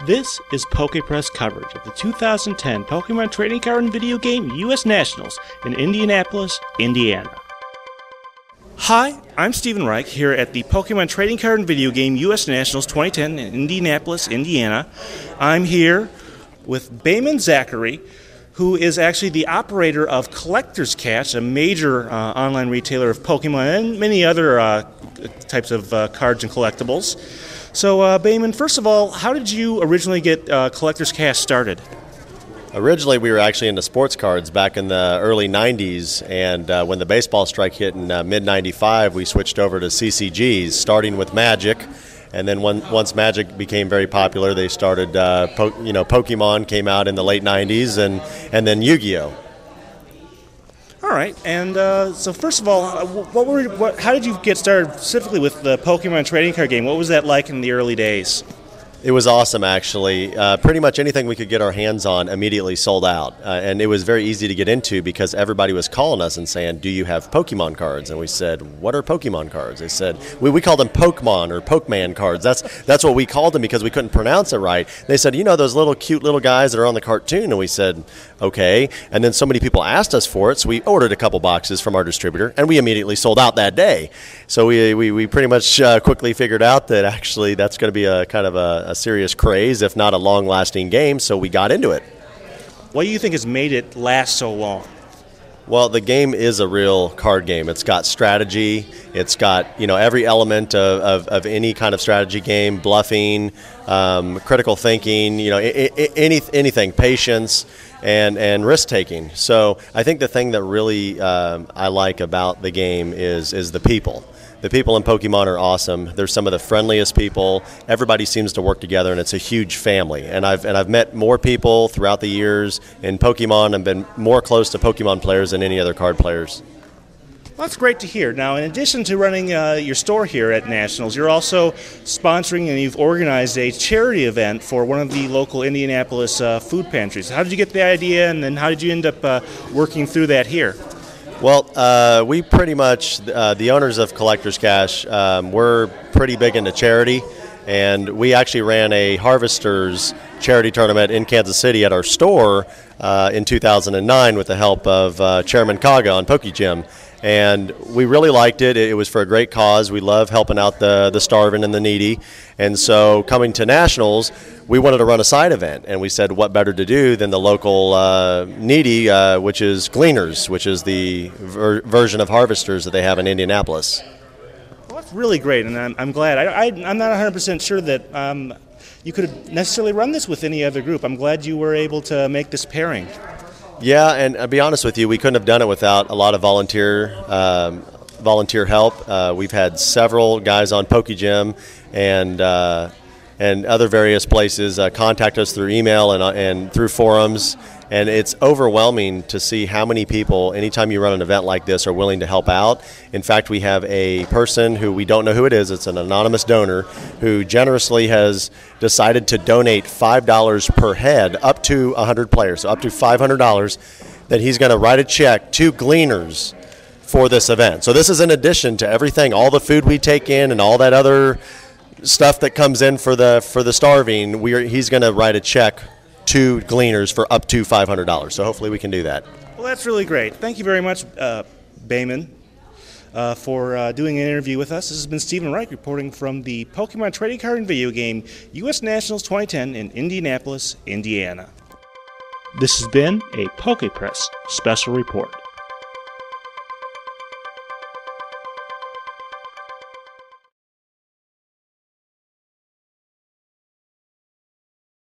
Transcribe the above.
This is PokePress coverage of the 2010 Pokemon Trading Card and Video Game U.S. Nationals in Indianapolis, Indiana. Hi, I'm Stephen Reich here at the Pokemon Trading Card and Video Game U.S. Nationals 2010 in Indianapolis, Indiana. I'm here with Bayman Zachary, who is actually the operator of Collector's Cash, a major online retailer of Pokemon and many other types of cards and collectibles. So, Bayman, first of all, how did you originally get Collector's Cash started? Originally, we were actually into sports cards back in the early 90s, and when the baseball strike hit in mid-95, we switched over to CCGs, starting with Magic, and then once Magic became very popular, they started, Pokemon came out in the late 90s, and then Yu-Gi-Oh! All right, and so first of all, how did you get started specifically with the Pokemon trading card game? What was that like in the early days? It was awesome, actually. Pretty much anything we could get our hands on immediately sold out. And it was very easy to get into because everybody was calling us and saying, do you have Pokemon cards? And we said, what are Pokemon cards? They said, we called them Pokemon or Pokemon cards. That's what we called them because we couldn't pronounce it right. They said, you know those little cute little guys that are on the cartoon? And we said, okay. And then so many people asked us for it, so we ordered a couple boxes from our distributor, and we immediately sold out that day. So we pretty much quickly figured out that actually that's going to be a kind of a serious craze, if not a long-lasting game, so we got into it. What do you think has made it last so long? Well, the game is a real card game. It's got strategy. It's got every element of any kind of strategy game: bluffing, critical thinking, anything, patience, and risk taking. So I think the thing that really I like about the game is the people. The people in Pokemon are awesome. They're some of the friendliest people. Everybody seems to work together, and it's a huge family. And I've met more people throughout the years in Pokemon and been more close to Pokemon players than any other card players. Well, that's great to hear. Now, in addition to running your store here at Nationals, you're also sponsoring and you've organized a charity event for one of the local Indianapolis food pantries. How did you get the idea, and then how did you end up working through that here? Well, we pretty much, the owners of Collector's Cash, we're pretty big into charity, and we actually ran a Harvesters charity tournament in Kansas City at our store in 2009 with the help of Chairman Kaga on PokeGym. And we really liked it. It was for a great cause. We love helping out the starving and the needy. And so coming to Nationals, we wanted to run a side event. And we said, what better to do than the local needy, which is Gleaners, which is the version of Harvesters that they have in Indianapolis. Well, that's really great, and I'm glad. I'm not 100% sure that you could have necessarily run this with any other group. I'm glad you were able to make this pairing. Yeah, and I'll be honest with you, we couldn't have done it without a lot of volunteer help. We've had several guys on PokeGym and other various places contact us through email and through forums, and it's overwhelming to see how many people, anytime you run an event like this, are willing to help out. In fact, we have a person who we don't know who it is. It's an anonymous donor who generously has decided to donate $5 per head up to 100 players, so up to $500, that he's going to write a check to Gleaners for this event. So this is in addition to everything, all the food we take in and all that other stuff that comes in for the starving. He's going to write a check to Gleaners for up to $500. So hopefully we can do that. Well, that's really great. Thank you very much, Bayman, for doing an interview with us. This has been Stephen Reich reporting from the Pokemon Trading Card and Video Game U.S. Nationals 2010 in Indianapolis, Indiana. This has been a PokePress Special Report.